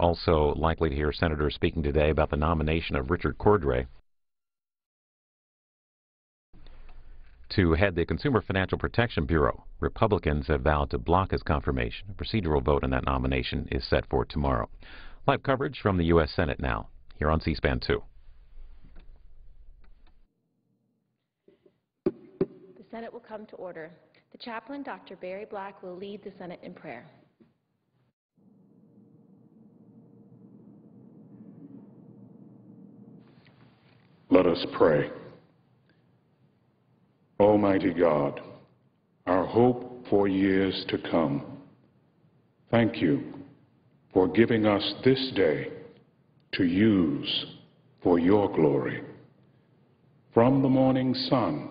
Also likely to hear senators speaking today about the nomination of Richard Cordray to head the Consumer Financial Protection Bureau. Republicans have vowed to block his confirmation. A procedural vote on that nomination is set for tomorrow. Live coverage from the U.S. Senate now, here on C-SPAN 2. The Senate will come to order. The chaplain, Dr. Barry Black, will lead the Senate in prayer. Let us pray. Almighty God, our hope for years to come, thank you for giving us this day to use for your glory. From the morning sun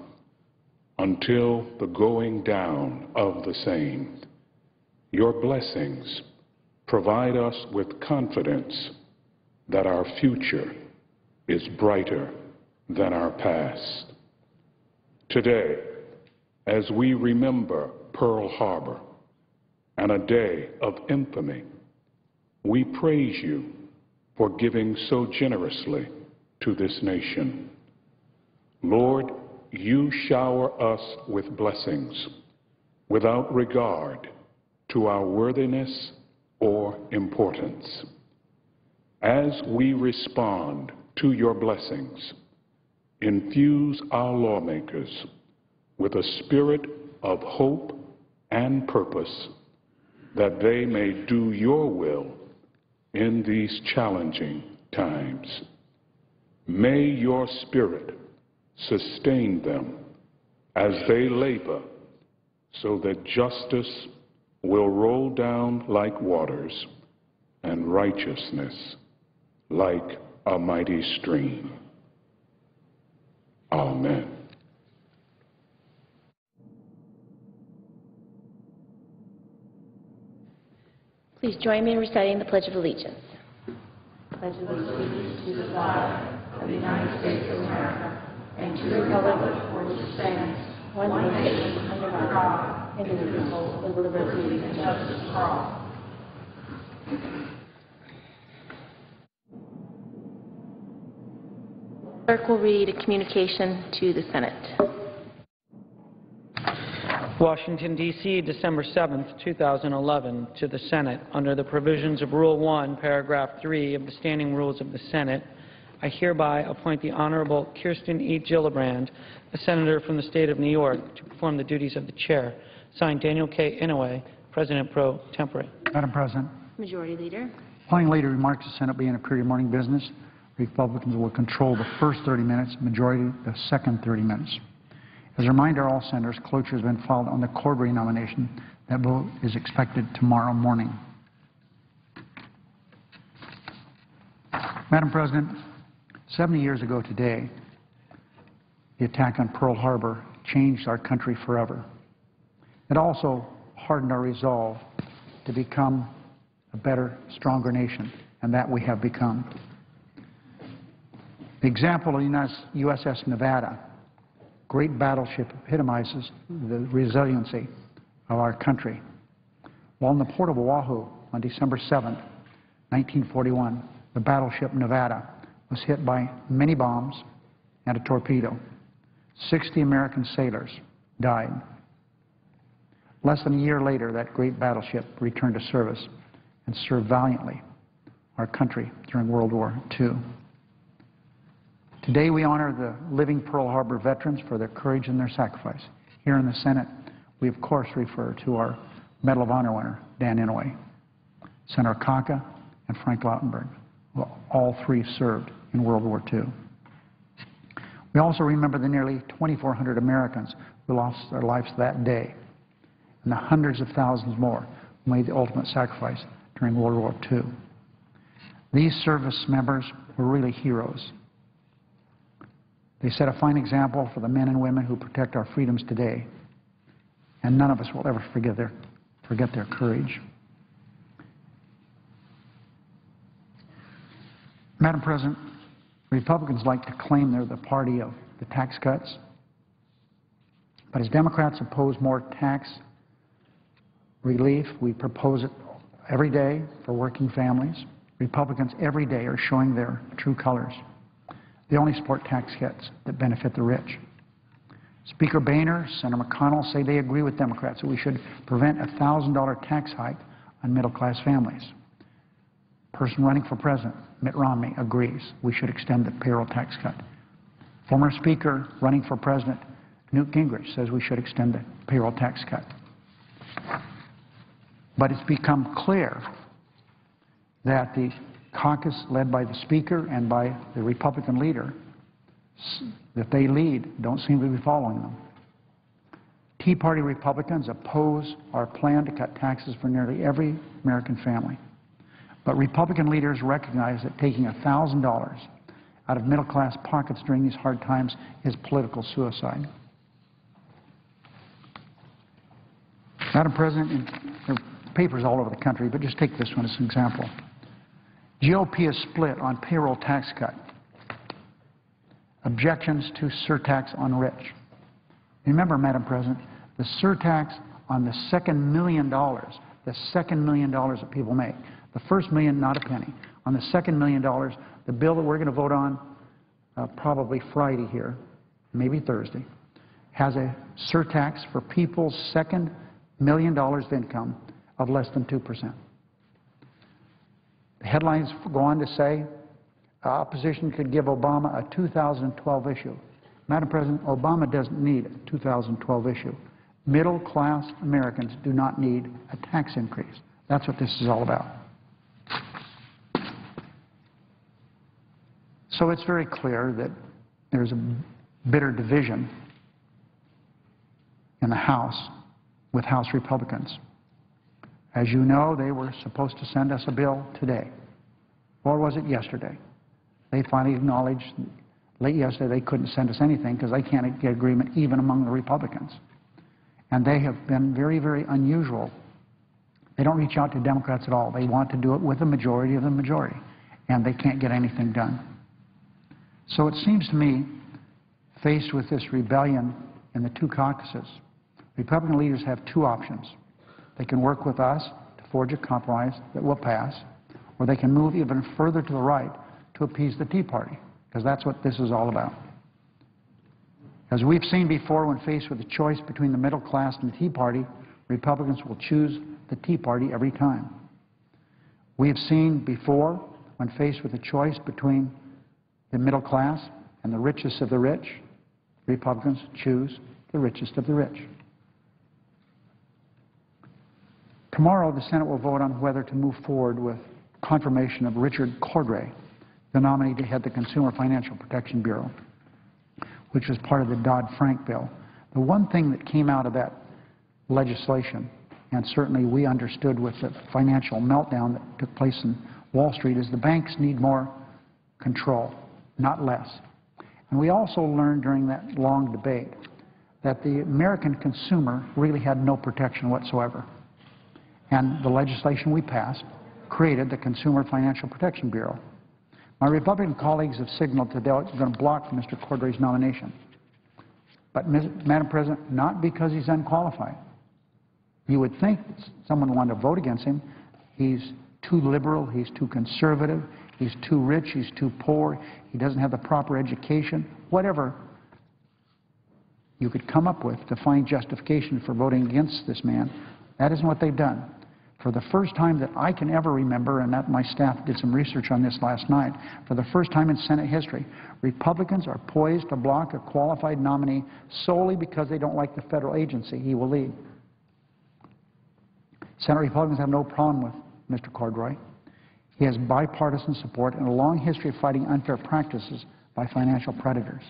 until the going down of the same, your blessings provide us with confidence that our future is brighter than our past. Today, as we remember Pearl Harbor and a day of infamy, we praise you for giving so generously to this nation. Lord, you shower us with blessings without regard to our worthiness or importance. As we respond to your blessings, infuse our lawmakers with a spirit of hope and purpose that they may do your will in these challenging times. May your spirit sustain them as they labor so that justice will roll down like waters and righteousness like a mighty stream. Amen. Please join me in reciting the Pledge of Allegiance. Pledge of allegiance to the flag of the United States of America and to the republic for which it stands, one nation, under God, indivisible, with liberty and justice for all. Clerk will read a communication to the Senate. Washington, D.C., December 7, 2011, to the Senate. Under the provisions of Rule 1, Paragraph 3 of the Standing Rules of the Senate, I hereby appoint the Honorable Kirsten E. Gillibrand, a senator from the state of New York, to perform the duties of the chair. Signed, Daniel K. Inouye, President pro tempore. Madam President. Majority Leader. Following later remarks, the Senate will be in a period of morning business. Republicans will control the first 30 minutes, majority the second 30 minutes. As a reminder, all senators, cloture has been filed on the Cordray nomination. That vote is expected tomorrow morning. Madam President, 70 years ago today, the attack on Pearl Harbor changed our country forever. It also hardened our resolve to become a better, stronger nation, and that we have become. The example of the USS Nevada, great battleship, epitomizes the resiliency of our country. While in the port of Oahu on December 7, 1941, the battleship Nevada was hit by many bombs and a torpedo. 60 American sailors died. Less than a year later, that great battleship returned to service and served valiantly our country during World War II. Today we honor the living Pearl Harbor veterans for their courage and their sacrifice. Here in the Senate, we of course refer to our Medal of Honor winner, Dan Inouye, Senator Kaka, and Frank Lautenberg, who all three served in World War II. We also remember the nearly 2,400 Americans who lost their lives that day, and the hundreds of thousands more who made the ultimate sacrifice during World War II. These service members were really heroes. They set a fine example for the men and women who protect our freedoms today, and none of us will ever forget their courage. Madam President, Republicans like to claim they're the party of the tax cuts, but as Democrats oppose more tax relief, we propose it every day for working families, Republicans every day are showing their true colors. They only support tax cuts that benefit the rich. Speaker Boehner, Senator McConnell say they agree with Democrats that we should prevent a $1,000 tax hike on middle-class families. Person running for president, Mitt Romney, agrees we should extend the payroll tax cut. Former Speaker running for president, Newt Gingrich, says we should extend the payroll tax cut. But it's become clear that the caucus led by the Speaker and by the Republican leader that they lead don't seem to be following them. Tea Party Republicans oppose our plan to cut taxes for nearly every American family. But Republican leaders recognize that taking $1,000 out of middle-class pockets during these hard times is political suicide. Madam President, there are papers all over the country, but just take this one as an example. GOP is split on payroll tax cut. Objections to surtax on rich. Remember, Madam President, the surtax on the second $1 million, the second $1 million that people make, the first million, not a penny. On the second $1 million, the bill that we're going to vote on probably Friday here, maybe Thursday, has a surtax for people's second $1 million of income of less than 2%. The headlines go on to say opposition could give Obama a 2012 issue. Madam President, Obama doesn't need a 2012 issue. Middle-class Americans do not need a tax increase. That's what this is all about. So it's very clear that there's a bitter division in the House with House Republicans. As you know, they were supposed to send us a bill today. Or was it yesterday? They finally acknowledged late yesterday they couldn't send us anything because they can't get agreement even among the Republicans. And they have been very, very unusual. They don't reach out to Democrats at all. They want to do it with a majority of the majority. And they can't get anything done. So it seems to me, faced with this rebellion in the two caucuses, Republican leaders have two options. They can work with us to forge a compromise that will pass, or they can move even further to the right to appease the Tea Party, because that's what this is all about. As we've seen before, when faced with a choice between the middle class and the Tea Party, Republicans will choose the Tea Party every time. We have seen before, when faced with a choice between the middle class and the richest of the rich, Republicans choose the richest of the rich. Tomorrow, the Senate will vote on whether to move forward with confirmation of Richard Cordray, the nominee to head the Consumer Financial Protection Bureau, which was part of the Dodd-Frank bill. The one thing that came out of that legislation, and certainly we understood with the financial meltdown that took place in Wall Street, is the banks need more control, not less. And we also learned during that long debate that the American consumer really had no protection whatsoever. And the legislation we passed created the Consumer Financial Protection Bureau. My Republican colleagues have signaled today they're going to block Mr. Cordray's nomination. But, Madam President, not because he's unqualified. You would think someone would want to vote against him. He's too liberal, he's too conservative, he's too rich, he's too poor, he doesn't have the proper education, whatever you could come up with to find justification for voting against this man. That isn't what they've done. For the first time that I can ever remember, and that my staff did some research on this last night, for the first time in Senate history, Republicans are poised to block a qualified nominee solely because they don't like the federal agency he will lead. Senate Republicans have no problem with Mr. Cordray. He has bipartisan support and a long history of fighting unfair practices by financial predators.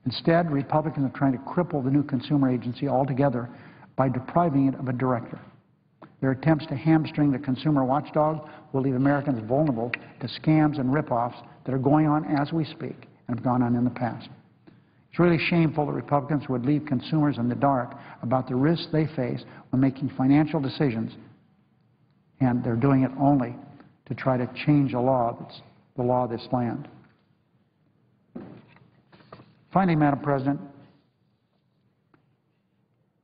Instead, Republicans are trying to cripple the new consumer agency altogether by depriving it of a director. Their attempts to hamstring the consumer watchdog will leave Americans vulnerable to scams and rip-offs that are going on as we speak and have gone on in the past. It's really shameful that Republicans would leave consumers in the dark about the risks they face when making financial decisions, and they're doing it only to try to change a law that's the law of this land. Finally, Madam President,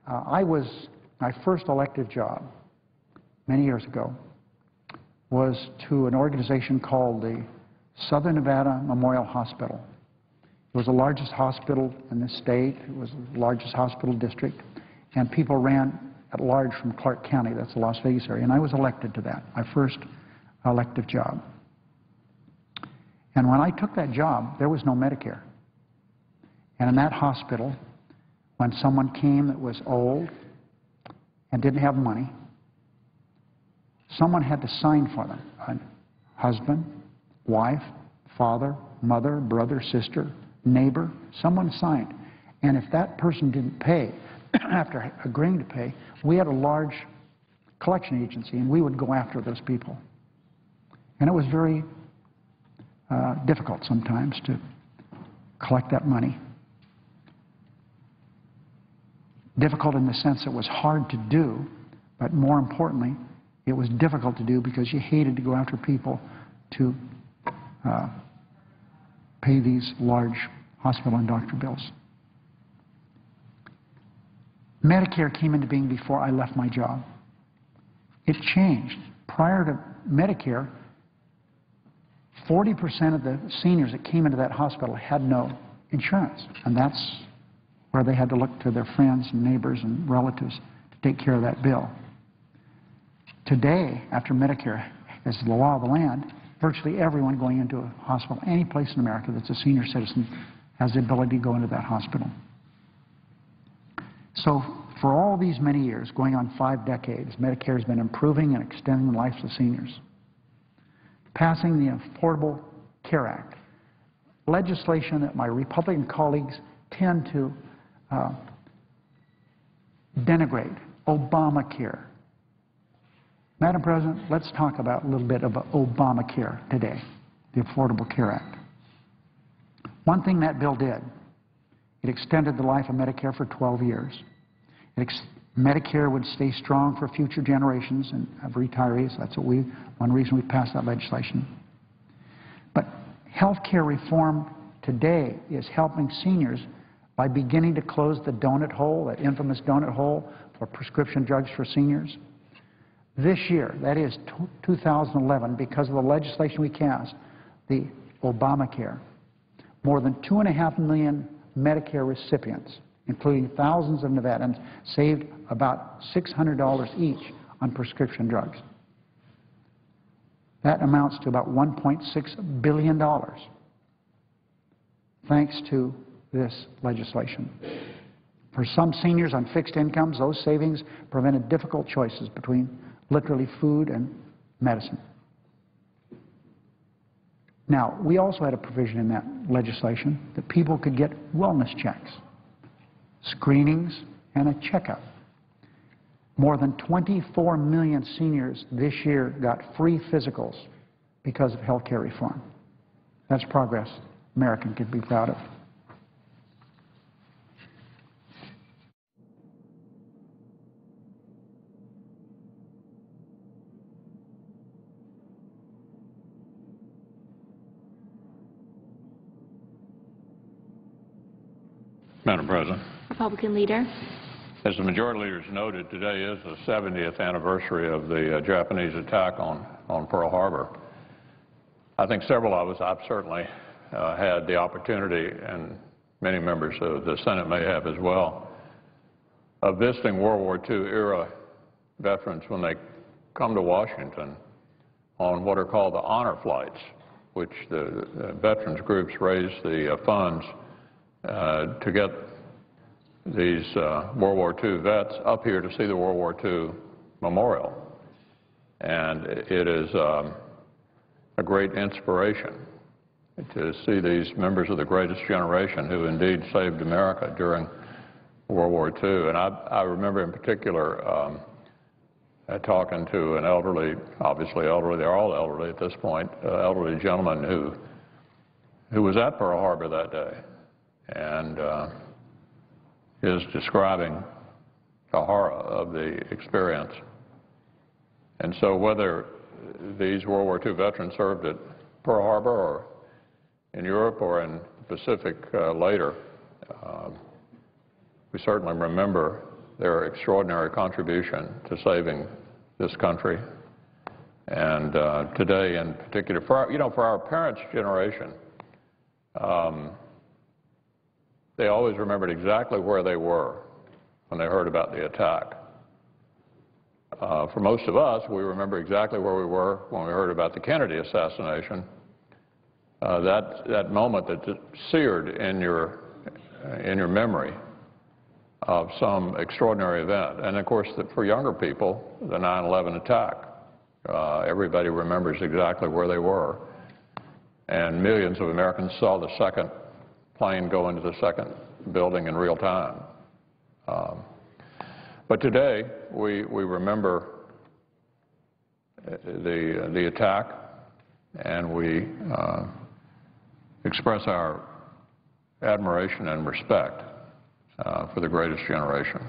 my first elected job many years ago was to an organization called the Southern Nevada Memorial Hospital. It was the largest hospital in the state. It was the largest hospital district. And people ran at large from Clark County, that's the Las Vegas area. And I was elected to that, my first elective job. And when I took that job, there was no Medicare. And in that hospital, when someone came that was old and didn't have money, someone had to sign for them. A husband, wife, father, mother, brother, sister, neighbor, someone signed. And if that person didn't pay, after agreeing to pay, we had a large collection agency, and we would go after those people. And it was very difficult sometimes to collect that money. Difficult in the sense it was hard to do, but more importantly, it was difficult to do because you hated to go after people to pay these large hospital and doctor bills. Medicare came into being before I left my job. It changed. Prior to Medicare, 40% of the seniors that came into that hospital had no insurance, and that's where they had to look to their friends and neighbors and relatives to take care of that bill. Today, after Medicare is the law of the land, virtually everyone going into a hospital, any place in America that's a senior citizen, has the ability to go into that hospital. So for all these many years, going on 5 decades, Medicare has been improving and extending the lives of seniors. Passing the Affordable Care Act, legislation that my Republican colleagues tend to denigrate, Obamacare. Madam President, let's talk about a little bit about Obamacare today, the Affordable Care Act. One thing that bill did, it extended the life of Medicare for 12 years. Medicare would stay strong for future generations and of retirees. That's what one reason we passed that legislation. But health care reform today is helping seniors by beginning to close the donut hole, that infamous donut hole for prescription drugs for seniors. This year, that is 2011, because of the legislation we passed, the Obamacare, more than 2.5 million Medicare recipients, including thousands of Nevadans, saved about $600 each on prescription drugs. That amounts to about $1.6 billion, thanks to this legislation. For some seniors on fixed incomes, those savings prevented difficult choices between literally food and medicine. Now, we also had a provision in that legislation that people could get wellness checks, screenings, and a checkup. More than 24 million seniors this year got free physicals because of health care reform. That's progress America can be proud of. Madam President. Republican Leader. As the majority leaders noted, today is the 70th anniversary of the Japanese attack on Pearl Harbor. I think several of us, I've certainly had the opportunity, and many members of the Senate may have as well, of visiting World War II era veterans when they come to Washington on what are called the honor flights, which the veterans groups raise the funds to get these World War II vets up here to see the World War II memorial. And it is a great inspiration to see these members of the greatest generation who indeed saved America during World War II. And I remember in particular talking to an elderly, obviously elderly, they're all elderly at this point, elderly gentleman who was at Pearl Harbor that day, and is describing the horror of the experience. And so whether these World War II veterans served at Pearl Harbor or in Europe or in the Pacific later, we certainly remember their extraordinary contribution to saving this country And today in particular, for our parents' generation, they always remembered exactly where they were when they heard about the attack. For most of us, we remember exactly where we were when we heard about the Kennedy assassination. That moment that seared in your memory of some extraordinary event. And of course, for younger people, the 9/11 attack. Everybody remembers exactly where they were. And millions of Americans saw the second plane go into the second building in real time. But today, we remember the attack, and we express our admiration and respect for the greatest generation.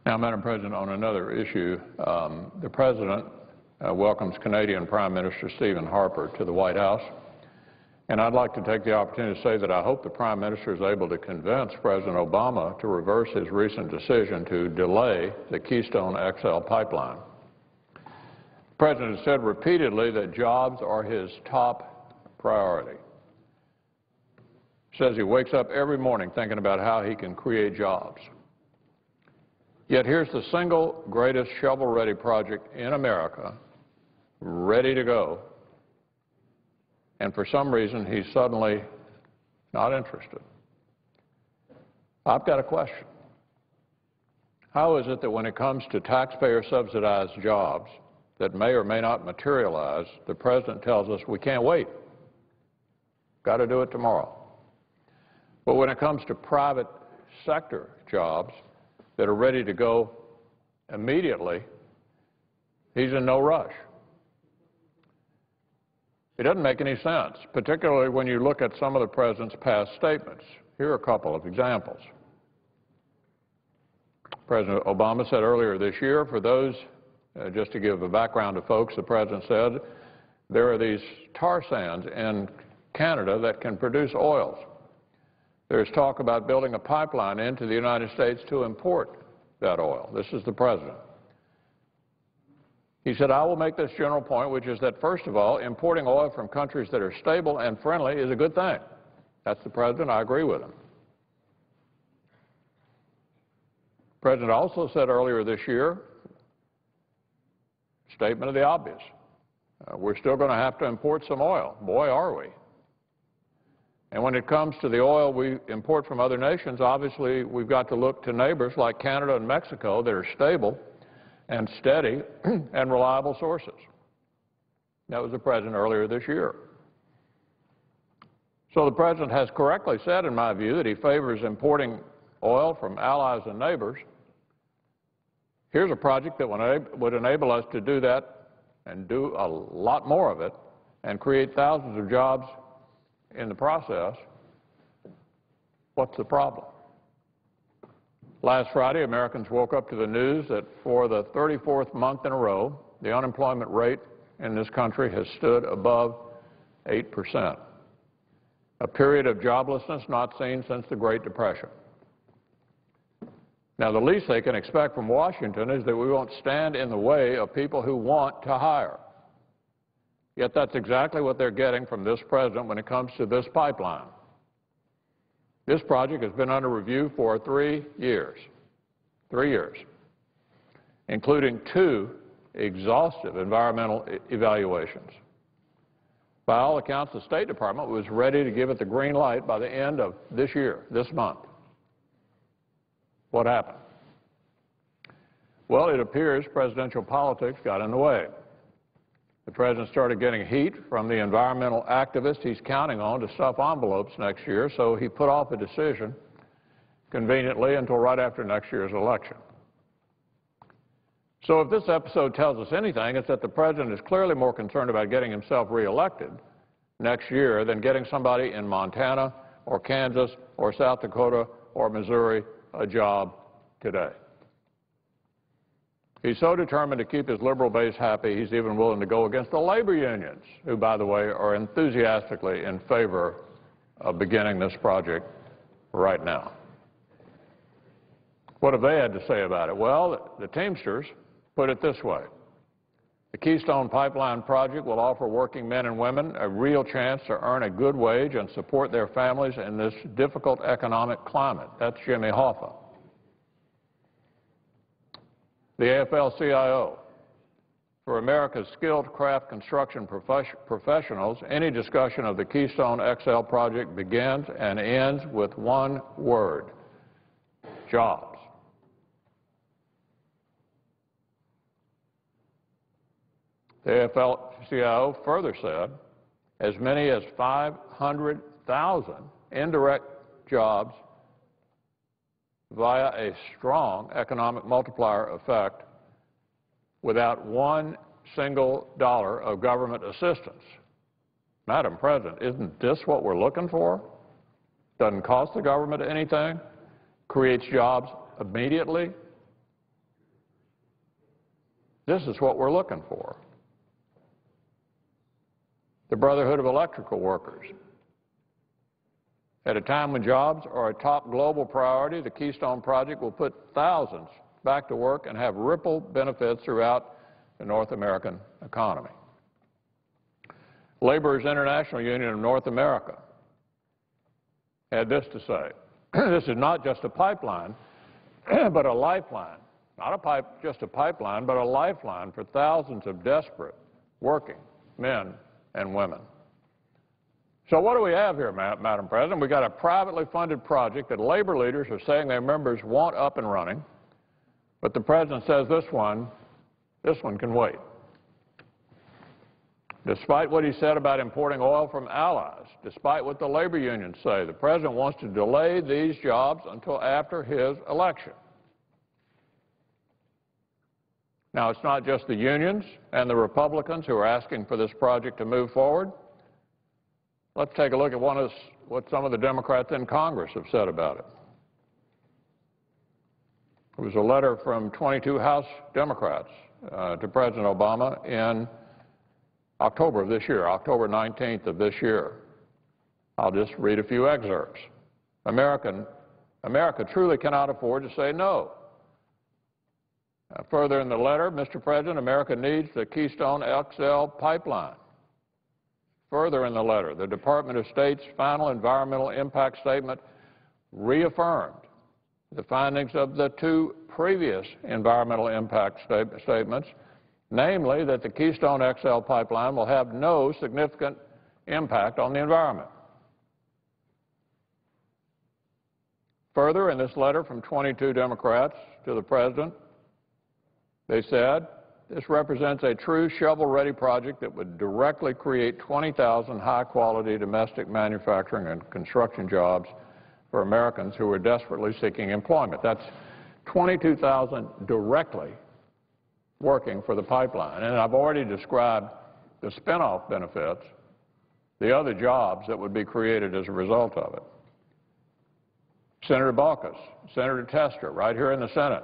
Now, Madam President, on another issue, the President welcomes Canadian Prime Minister Stephen Harper to the White House. And I'd like to take the opportunity to say that I hope the Prime Minister is able to convince President Obama to reverse his recent decision to delay the Keystone XL pipeline. The President has said repeatedly that jobs are his top priority. He says he wakes up every morning thinking about how he can create jobs. Yet here's the single greatest shovel-ready project in America, ready to go, and for some reason he's suddenly not interested. I've got a question. How is it that when it comes to taxpayer-subsidized jobs that may or may not materialize, the President tells us we can't wait, got to do it tomorrow? But when it comes to private sector jobs that are ready to go immediately, he's in no rush. It doesn't make any sense, particularly when you look at some of the President's past statements. Here are a couple of examples. President Obama said earlier this year, for those, just to give a background to folks, the President said there are these tar sands in Canada that can produce oils. There's talk about building a pipeline into the United States to import that oil. This is the President. He said, I will make this general point, which is that, first of all, importing oil from countries that are stable and friendly is a good thing. That's the President. I agree with him. The President also said earlier this year, statement of the obvious, we're still going to have to import some oil. Boy, are we. And when it comes to the oil we import from other nations, obviously we've got to look to neighbors like Canada and Mexico that are stable and steady and reliable sources. That was the President earlier this year. So the President has correctly said, in my view, that he favors importing oil from allies and neighbors. Here's a project that would enable us to do that and do a lot more of it and create thousands of jobs in the process. What's the problem? Last Friday, Americans woke up to the news that for the 34th month in a row, the unemployment rate in this country has stood above 8%, a period of joblessness not seen since the Great Depression. Now, the least they can expect from Washington is that we won't stand in the way of people who want to hire. Yet that's exactly what they're getting from this President when it comes to this pipeline. This project has been under review for 3 years, including 2 exhaustive environmental evaluations. By all accounts, the State Department was ready to give it the green light by the end of this year, this month. What happened? Well, it appears presidential politics got in the way. The President started getting heat from the environmental activists he's counting on to stuff envelopes next year, so he put off a decision conveniently until right after next year's election. So if this episode tells us anything, it's that the President is clearly more concerned about getting himself reelected next year than getting somebody in Montana or Kansas or South Dakota or Missouri a job today. He's so determined to keep his liberal base happy, he's even willing to go against the labor unions, who, by the way, are enthusiastically in favor of beginning this project right now. What have they had to say about it? Well, the Teamsters put it this way. The Keystone Pipeline project will offer working men and women a real chance to earn a good wage and support their families in this difficult economic climate. That's Jimmy Hoffa. The AFL-CIO. For America's skilled craft construction professionals, any discussion of the Keystone XL project begins and ends with one word: jobs. The AFL-CIO further said as many as 500,000 indirect jobs via a strong economic multiplier effect without one single dollar of government assistance. Madam President, isn't this what we're looking for? Doesn't cost the government anything, creates jobs immediately. This is what we're looking for. The Brotherhood of Electrical Workers. At a time when jobs are a top global priority, the Keystone Project will put thousands back to work and have ripple benefits throughout the North American economy. Laborers International Union of North America had this to say: this is not just a pipeline, but a lifeline. Not just a pipeline, but a lifeline for thousands of desperate working men and women. So what do we have here, Madam President? We've got a privately funded project that labor leaders are saying their members want up and running, but the President says this one can wait. Despite what he said about importing oil from allies, despite what the labor unions say, the President wants to delay these jobs until after his election. Now, it's not just the unions and the Republicans who are asking for this project to move forward. Let's take a look at what some of the Democrats in Congress have said about it. It was a letter from 22 House Democrats to President Obama in October of this year, October 19th of this year. I'll just read a few excerpts. America truly cannot afford to say no. Further in the letter, Mr. President, America needs the Keystone XL pipeline. Further in the letter, the Department of State's final environmental impact statement reaffirmed the findings of the two previous environmental impact statements, namely that the Keystone XL pipeline will have no significant impact on the environment. Further, in this letter from 22 Democrats to the President, they said, this represents a true shovel-ready project that would directly create 20,000 high-quality domestic manufacturing and construction jobs for Americans who are desperately seeking employment. That's 22,000 directly working for the pipeline. And I've already described the spin-off benefits, the other jobs that would be created as a result of it. Senator Baucus, Senator Tester, right here in the Senate,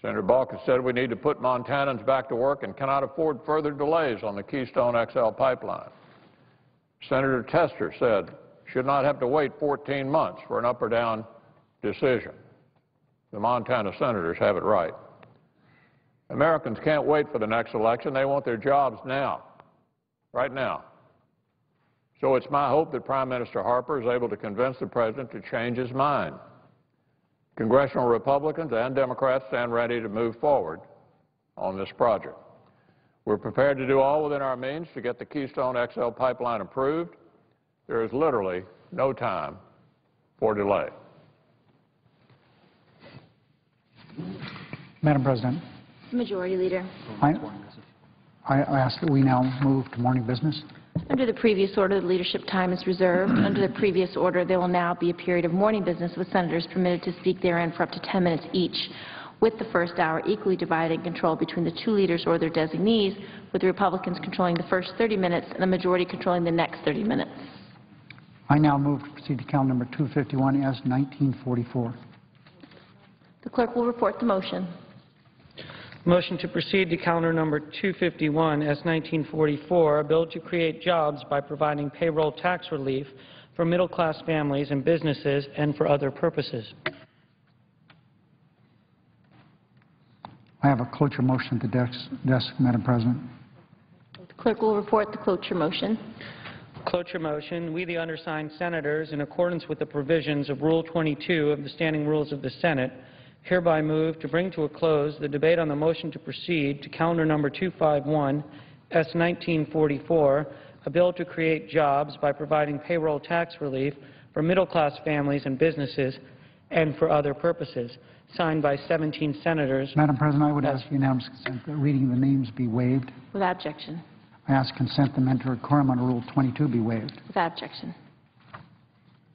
Senator Baucus said we need to put Montanans back to work and cannot afford further delays on the Keystone XL pipeline. Senator Tester said should not have to wait 14 months for an up or down decision. The Montana senators have it right. Americans can't wait for the next election. They want their jobs now, right now. So it's my hope that Prime Minister Harper is able to convince the President to change his mind. Congressional Republicans and Democrats stand ready to move forward on this project. We're prepared to do all within our means to get the Keystone XL pipeline approved. There is literally no time for delay. Madam President, Majority Leader. I ask that we now move to morning business. Under the previous order, the leadership time is reserved. Under the previous order, there will now be a period of morning business with senators permitted to speak therein for up to 10 minutes each, with the first hour equally divided and controlled between the two leaders or their designees, with the Republicans controlling the first 30 minutes and the majority controlling the next 30 minutes. I now move to proceed to count number 251 as 1944. The clerk will report the motion. Motion to proceed to calendar number 251 as 1944, a bill to create jobs by providing payroll tax relief for middle-class families and businesses and for other purposes. I have a cloture motion at the desk, Madam President. The clerk will report the cloture motion. Cloture motion, we the undersigned senators, in accordance with the provisions of Rule 22 of the Standing Rules of the Senate, hereby move to bring to a close the debate on the motion to proceed to calendar number 251, S-1944, a bill to create jobs by providing payroll tax relief for middle-class families and businesses and for other purposes, signed by 17 senators. Madam President, I would ask unanimous consent that reading the names be waived. Without objection. I ask consent the mentor quorum under Rule 22 be waived. Without objection.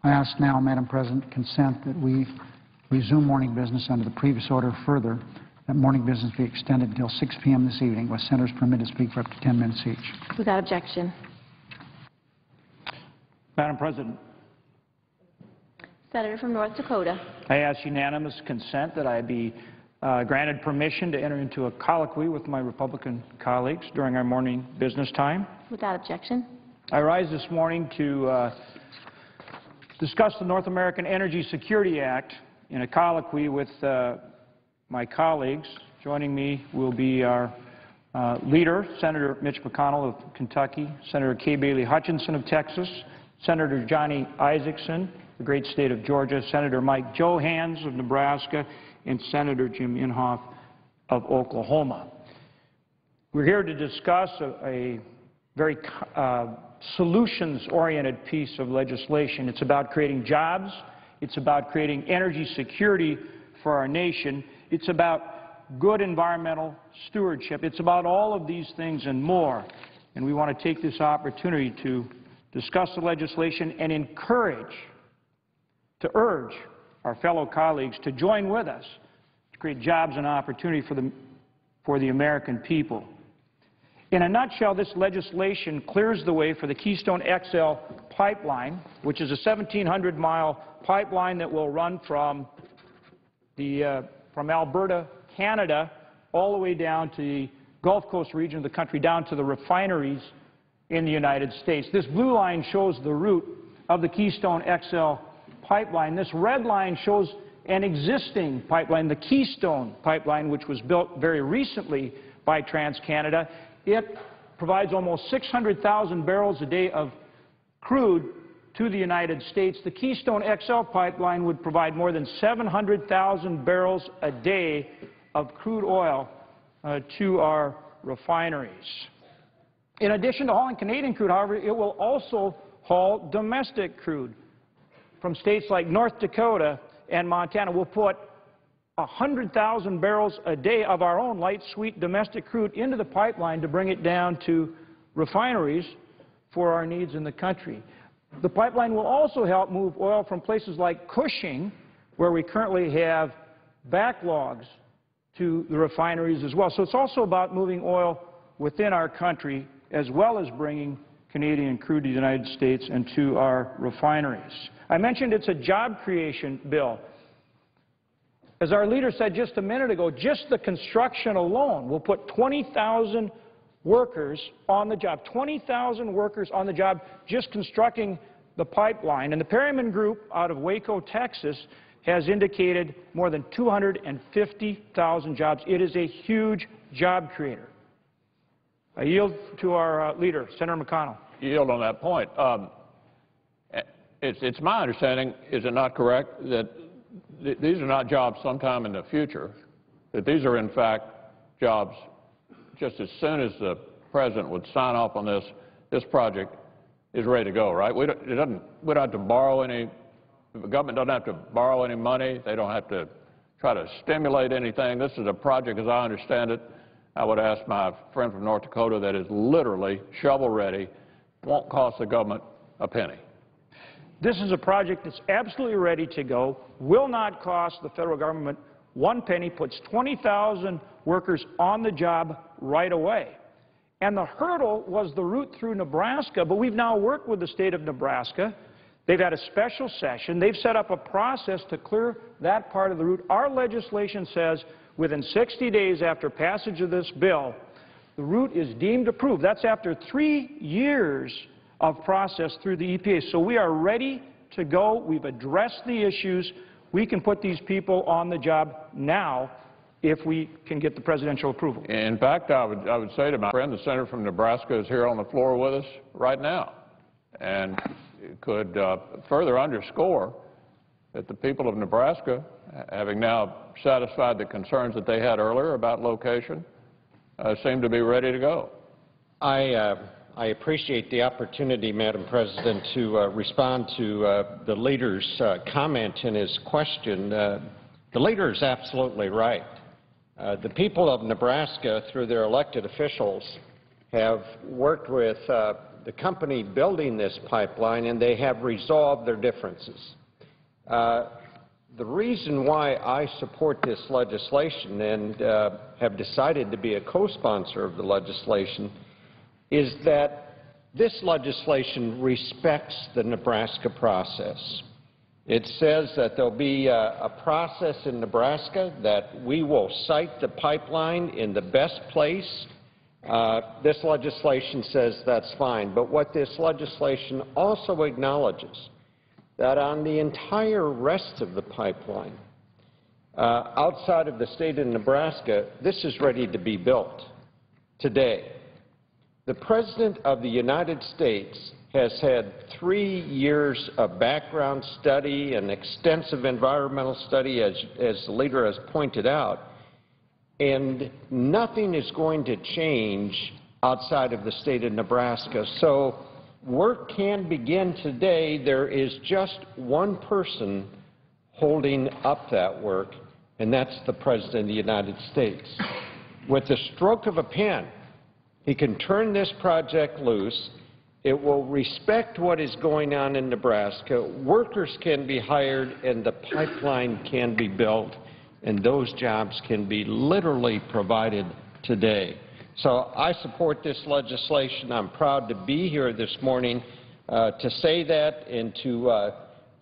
I ask now, Madam President, consent that we resume morning business under the previous order. Further, that morning business be extended until 6 p.m. this evening, with senators permitted to speak for up to 10 minutes each. Without objection. Madam President, Senator from North Dakota. I ask unanimous consent that I be granted permission to enter into a colloquy with my Republican colleagues during our morning business time. Without objection. I rise this morning to discuss the North American Energy Security Act in a colloquy with my colleagues. Joining me will be our leader, Senator Mitch McConnell of Kentucky, Senator Kay Bailey Hutchinson of Texas, Senator Johnny Isakson, the great state of Georgia, Senator Mike Johans of Nebraska, and Senator Jim Inhofe of Oklahoma. We're here to discuss a very solutions-oriented piece of legislation. It's about creating jobs. It's about creating energy security for our nation. It's about good environmental stewardship. It's about all of these things and more. And we want to take this opportunity to discuss the legislation and urge our fellow colleagues to join with us to create jobs and opportunity for the American people. In a nutshell, this legislation clears the way for the Keystone XL pipeline, which is a 1,700-mile pipeline that will run from Alberta, Canada, all the way down to the Gulf Coast region of the country, down to the refineries in the United States. This blue line shows the route of the Keystone XL pipeline. This red line shows an existing pipeline, the Keystone pipeline, which was built very recently by TransCanada. It provides almost 600,000 barrels a day of crude to the United States. The Keystone XL pipeline would provide more than 700,000 barrels a day of crude oil to our refineries. In addition to hauling Canadian crude, however, it will also haul domestic crude from states like North Dakota and Montana. We'll put 100,000 barrels a day of our own light sweet domestic crude into the pipeline to bring it down to refineries for our needs in the country. The pipeline will also help move oil from places like Cushing, where we currently have backlogs, to the refineries as well. So it's also about moving oil within our country as well as bringing Canadian crude to the United States and to our refineries. I mentioned it's a job creation bill. As our leader said just a minute ago, just the construction alone will put 20,000 workers on the job, 20,000 workers on the job just constructing the pipeline. And the Perryman Group out of Waco, Texas, has indicated more than 250,000 jobs. It is a huge job creator. I yield to our leader, Senator McConnell. Yield on that point. It's my understanding, is it not correct, that these are not jobs sometime in the future, that these are in fact jobs just as soon as the President would sign off on this project is ready to go, right? We don't have to borrow any, the government doesn't have to borrow any money. They don't have to try to stimulate anything. This is a project, as I understand it, I would ask my friend from North Dakota, that is literally shovel-ready, won't cost the government a penny. This is a project that's absolutely ready to go, will not cost the federal government one penny, puts 20,000 workers on the job right away. And the hurdle was the route through Nebraska, but we've now worked with the state of Nebraska. They've had a special session. They've set up a process to clear that part of the route. Our legislation says within 60 days after passage of this bill, the route is deemed approved. That's after 3 years of process through the EPA. So we are ready to go. We've addressed the issues. We can put these people on the job now if we can get the presidential approval. In fact, I would say to my friend, the senator from Nebraska is here on the floor with us right now, and could further underscore that the people of Nebraska, having now satisfied the concerns that they had earlier about location, seem to be ready to go. I appreciate the opportunity, Madam President, to respond to the leader's comment and his question. The leader is absolutely right. The people of Nebraska, through their elected officials, have worked with the company building this pipeline, and they have resolved their differences. The reason why I support this legislation and have decided to be a co-sponsor of the legislation is that this legislation respects the Nebraska process. It says that there'll be a process in Nebraska that we will site the pipeline in the best place. This legislation says that's fine, but what this legislation also acknowledges that on the entire rest of the pipeline, outside of the state of Nebraska, this is ready to be built today. The President of the United States has had 3 years of background study and extensive environmental study, as the leader has pointed out, and nothing is going to change outside of the state of Nebraska. So work can begin today. There is just one person holding up that work, and that's the President of the United States. With the stroke of a pen, he can turn this project loose. It will respect what is going on in Nebraska. Workers can be hired, and the pipeline can be built, and those jobs can be literally provided today. So I support this legislation. I'm proud to be here this morning to say that and to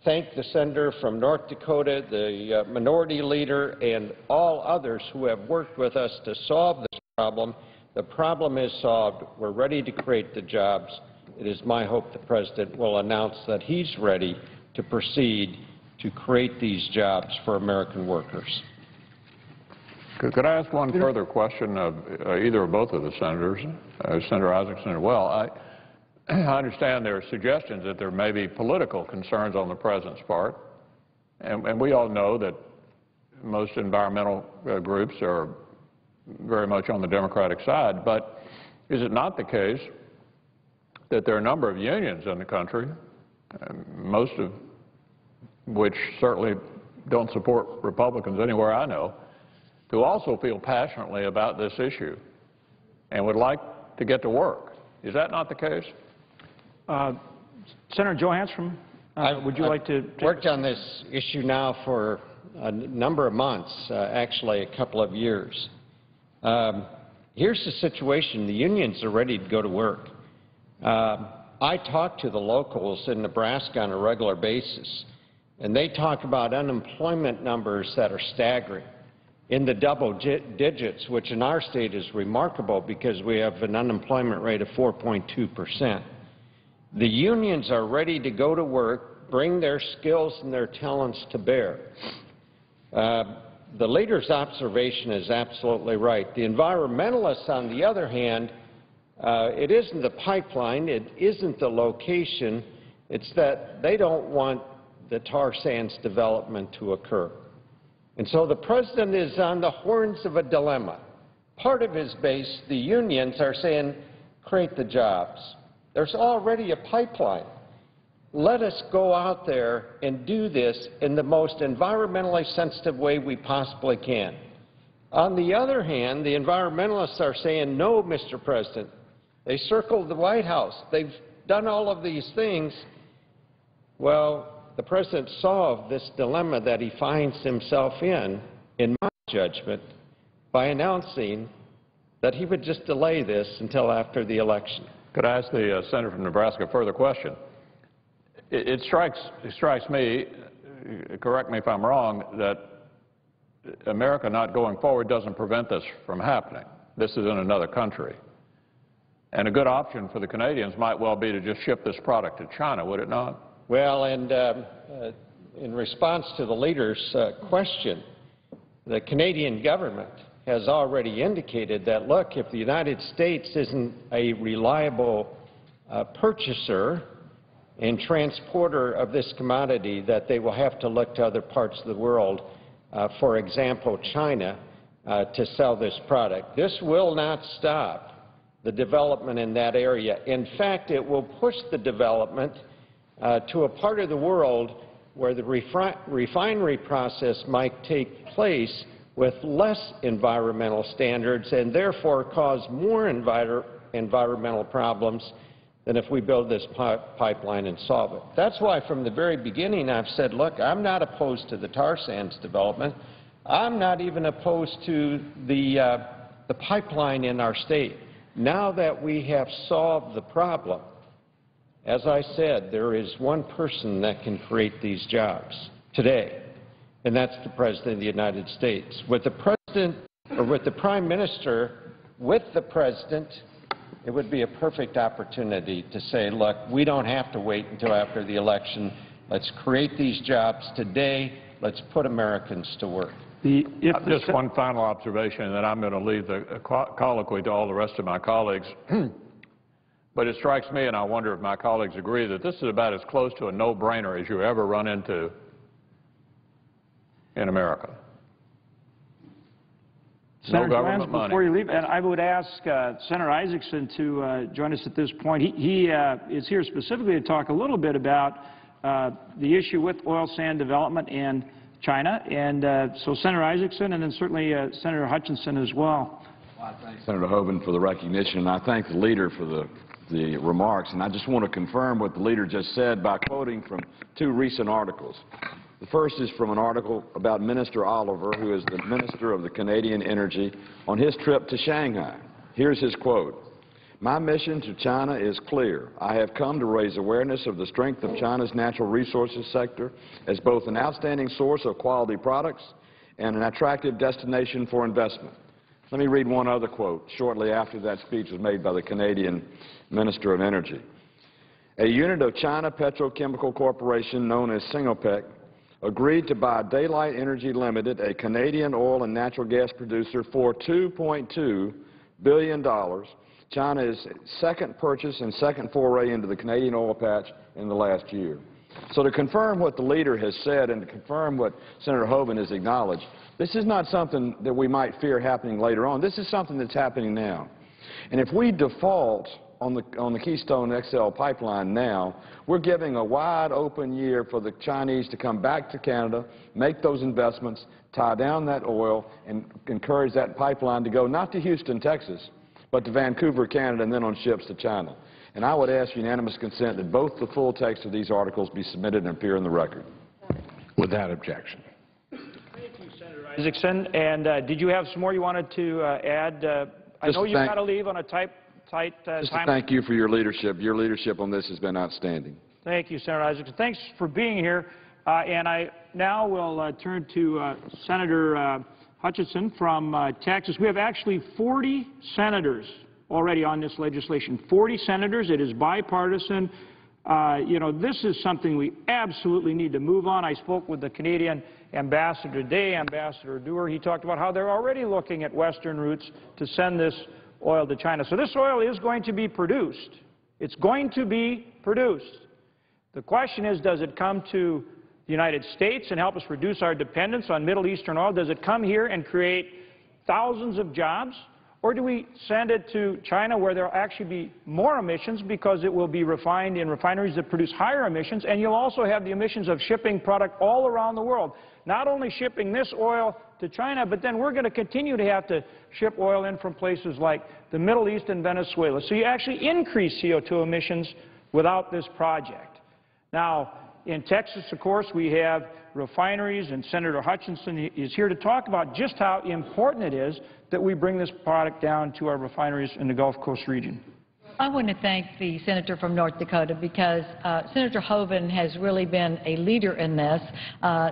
thank the senator from North Dakota, the minority leader, and all others who have worked with us to solve this problem. The problem is solved. We're ready to create the jobs. It is my hope the President will announce that he's ready to proceed to create these jobs for American workers. Could I ask one further question of either or both of the senators, Senator Isaacson as well? I understand there are suggestions that there may be political concerns on the President's part, and we all know that most environmental groups are very much on the Democratic side, but is it not the case that there are a number of unions in the country, most of which certainly don't support Republicans anywhere I know, who also feel passionately about this issue and would like to get to work? Is that not the case? Senator Johanns, would you like to? I've worked on this issue now for a number of months, actually a couple of years. Here's the situation. The unions are ready to go to work. I talk to the locals in Nebraska on a regular basis, and they talk about unemployment numbers that are staggering, in the double digits, which in our state is remarkable because we have an unemployment rate of 4.2%. The unions are ready to go to work, bring their skills and their talents to bear. The leader's observation is absolutely right. The environmentalists, on the other hand, it isn't the pipeline, it isn't the location, it's that they don't want the tar sands development to occur. And so the President is on the horns of a dilemma. Part of his base, the unions, are saying, create the jobs. There's already a pipeline. Let us go out there and do this in the most environmentally sensitive way we possibly can. On the other hand, the environmentalists are saying, no, Mr. President. They circled the White House. They've done all of these things. Well, the President solved this dilemma that he finds himself in my judgment, by announcing that he would just delay this until after the election. Could I ask the senator from Nebraska a further question? It strikes me, correct me if I'm wrong, that America not going forward doesn't prevent this from happening. This is in another country. And a good option for the Canadians might well be to just ship this product to China, would it not? Well, and in response to the leader's question, The Canadian government has already indicated that, look, if the United States isn't a reliable purchaser and transporter of this commodity, that they will have to look to other parts of the world, for example, China, to sell this product. This will not stop the development in that area. In fact, it will push the development to a part of the world where the refinery process might take place with less environmental standards and therefore cause more environmental problems than if we build this pipeline and solve it. That's why from the very beginning I've said, look, I'm not opposed to the tar sands development. I'm not even opposed to the pipeline in our state. Now that we have solved the problem, as I said, there is one person that can create these jobs today, and that's the President of the United States. With the President, or with the Prime Minister, with the President, it would be a perfect opportunity to say, look, we don't have to wait until after the election. Let's create these jobs today. Let's put Americans to work. Just one final observation, and then I'm going to leave the colloquy to all the rest of my colleagues. But it strikes me, and I wonder if my colleagues agree, that this is about as close to a no-brainer as you ever run into in America. Senator No government money. Before you leave, and I would ask Senator Isaacson to join us at this point. He is here specifically to talk a little bit about the issue with oil sand development in China. And so Senator Isaacson, and then certainly Senator Hutchinson as well. I thank Senator Hoeven for the recognition, and I thank the leader for the remarks. And I just want to confirm what the leader just said by quoting from two recent articles. The first is from an article about Minister Oliver, who is the Minister of the Canadian Energy, on his trip to Shanghai. Here's his quote. "My mission to China is clear. I have come to raise awareness of the strength of China's natural resources sector as both an outstanding source of quality products and an attractive destination for investment." Let me read one other quote shortly after that speech was made by the Canadian Minister of Energy. "A unit of China Petrochemical Corporation known as Sinopec agreed to buy Daylight Energy Limited, a Canadian oil and natural gas producer, for $2.2 billion. China's second purchase and second foray into the Canadian oil patch in the last year. So to confirm what the leader has said and to confirm what Senator Hoeven has acknowledged, this is not something that we might fear happening later on. This is something that's happening now. And if we default on the Keystone XL pipeline now, we're giving a wide open year for the Chinese to come back to Canada, make those investments, tie down that oil, and encourage that pipeline to go not to Houston, Texas, but to Vancouver, Canada, and then on ships to China. And I would ask unanimous consent that both the full text of these articles be submitted and appear in the record. Without objection. Thank you, Senator Isaacson. And did you have some more you wanted to add? I know you've got to leave on a tight Just time. thank you for your leadership. Your leadership on this has been outstanding. Thank you, Senator Isaacson. Thanks for being here. And I now will turn to Senator Hutchinson from Texas. We have actually 40 senators already on this legislation. 40 senators. It is bipartisan. You know, this is something we absolutely need to move on. I spoke with the Canadian ambassador today, Ambassador Dewar. He talked about how they're already looking at Western routes to send this oil to China. So this oil is going to be produced. It's going to be produced. The question is, does it come to the United States and help us reduce our dependence on Middle Eastern oil? Does it come here and create thousands of jobs? Or do we send it to China where there will actually be more emissions because it will be refined in refineries that produce higher emissions, and you'll also have the emissions of shipping product all around the world. Not only shipping this oil to China, but then we're going to continue to have to ship oil in from places like the Middle East and Venezuela. So you actually increase CO2 emissions without this project. Now, in Texas, of course, we have refineries, and Senator Hutchinson is here to talk about just how important it is that we bring this product down to our refineries in the Gulf Coast region. I want to thank the senator from North Dakota because Senator Hoeven has really been a leader in this,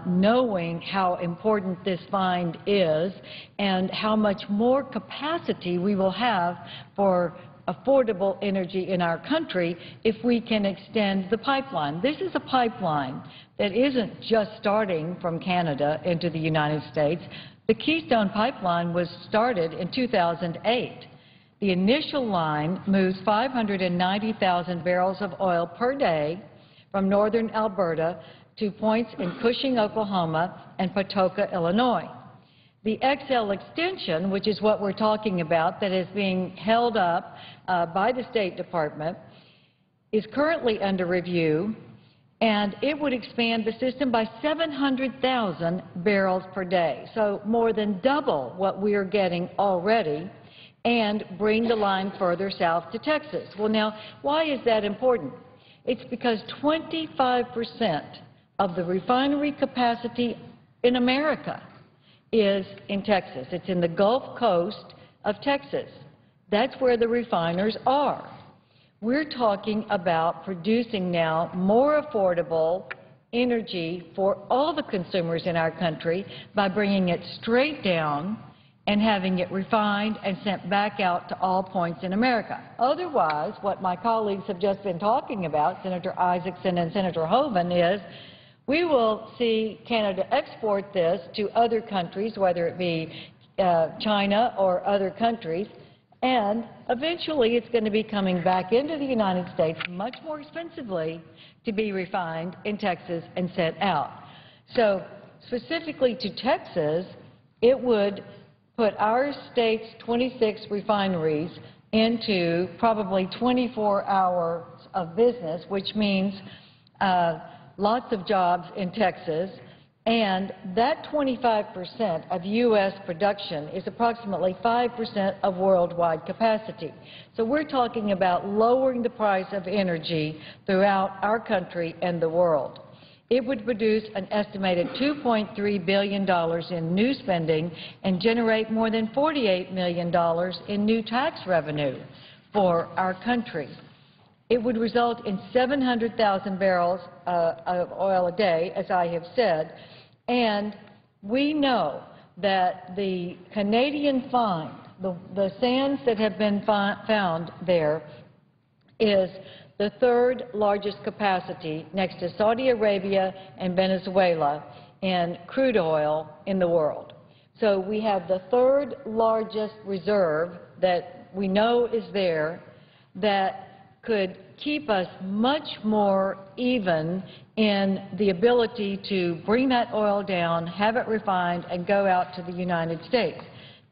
knowing how important this find is and how much more capacity we will have for affordable energy in our country if we can extend the pipeline. This is a pipeline that isn't just starting from Canada into the United States. The Keystone Pipeline was started in 2008. The initial line moves 590,000 barrels of oil per day from northern Alberta to points in Cushing, Oklahoma, and Patoka, Illinois. The XL extension, which is what we're talking about, that is being held up by the State Department, is currently under review, and it would expand the system by 700,000 barrels per day, so more than double what we are getting already, and bring the line further south to Texas. Well, now, why is that important? It's because 25% of the refinery capacity in America is in Texas. It's in the Gulf Coast of Texas. That's where the refiners are. We're talking about producing now more affordable energy for all the consumers in our country by bringing it straight down and having it refined and sent back out to all points in America. Otherwise, what my colleagues have just been talking about, Senator Isaacson and Senator Hoeven, is we will see Canada export this to other countries, whether it be China or other countries, and eventually it's going to be coming back into the United States much more expensively to be refined in Texas and sent out. So specifically to Texas, it would put our state's 26 refineries into probably 24 hours of business, which means lots of jobs in Texas, and that 25% of U.S. production is approximately 5% of worldwide capacity. So we're talking about lowering the price of energy throughout our country and the world. It would produce an estimated $2.3 billion in new spending and generate more than $48 million in new tax revenue for our country. It would result in 700,000 barrels of oil a day, as I have said, and we know that the Canadian find, the sands that have been found there, is the third largest capacity next to Saudi Arabia and Venezuela in crude oil in the world. So we have the third largest reserve that we know is there that could keep us much more even in the ability to bring that oil down, have it refined, and go out to the United States.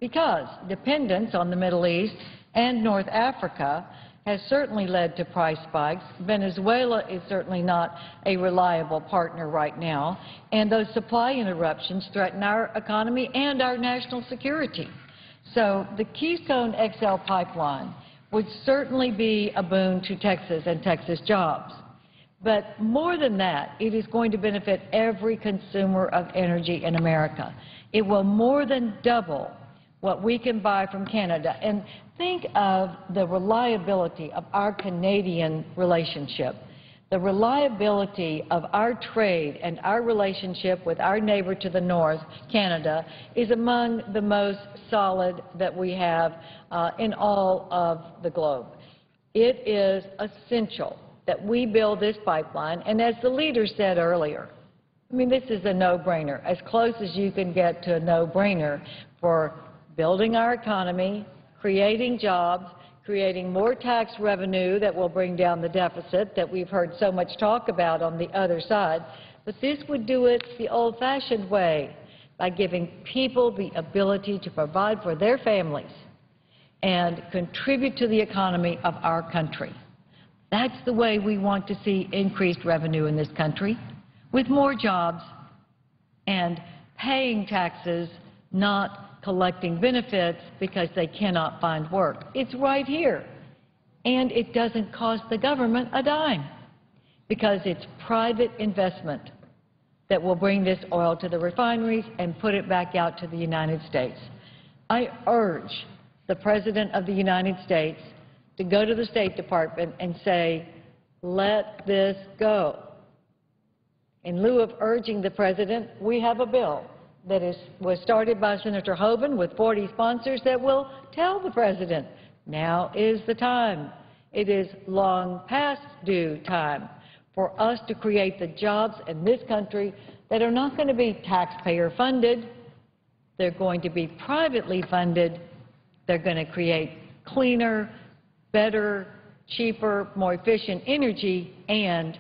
Because dependence on the Middle East and North Africa has certainly led to price spikes. Venezuela is certainly not a reliable partner right now, and those supply interruptions threaten our economy and our national security. So the Keystone XL pipeline would certainly be a boon to Texas and Texas jobs. But more than that, it is going to benefit every consumer of energy in America. It will more than double what we can buy from Canada. And think of the reliability of our Canadian relationship. The reliability of our trade and our relationship with our neighbor to the north, Canada, is among the most solid that we have in all of the globe. It is essential that we build this pipeline, and as the leader said earlier, I mean, this is a no-brainer, as close as you can get to a no-brainer for building our economy, creating jobs, creating more tax revenue that will bring down the deficit that we've heard so much talk about on the other side. But this would do it the old-fashioned way, by giving people the ability to provide for their families and contribute to the economy of our country. That's the way we want to see increased revenue in this country, with more jobs and paying taxes, not collecting benefits because they cannot find work. It's right here. And it doesn't cost the government a dime because it's private investment that will bring this oil to the refineries and put it back out to the United States. I urge the President of the United States to go to the State Department and say, let this go. In lieu of urging the President, we have a bill that was started by Senator Hoeven with 40 sponsors that will tell the President, now is the time. It is long past due time for us to create the jobs in this country that are not going to be taxpayer funded. they're going to be privately funded. They're going to create cleaner, better, cheaper, more efficient energy, and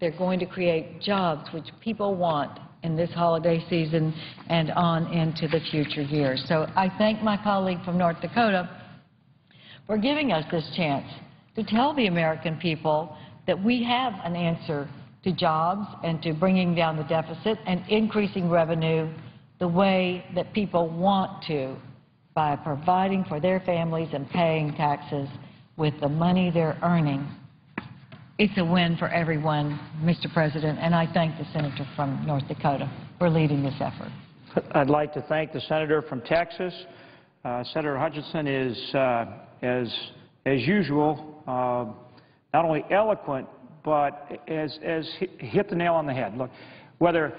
they're going to create jobs which people want in this holiday season and on into the future years. So I thank my colleague from North Dakota for giving us this chance to tell the American people that we have an answer to jobs and to bringing down the deficit and increasing revenue the way that people want to, by providing for their families and paying taxes with the money they're earning. It's a win for everyone, Mr. President, and I thank the senator from North Dakota for leading this effort. I'd like to thank the senator from Texas. Senator Hutchinson is, as usual, not only eloquent, but as hit the nail on the head. Look, whether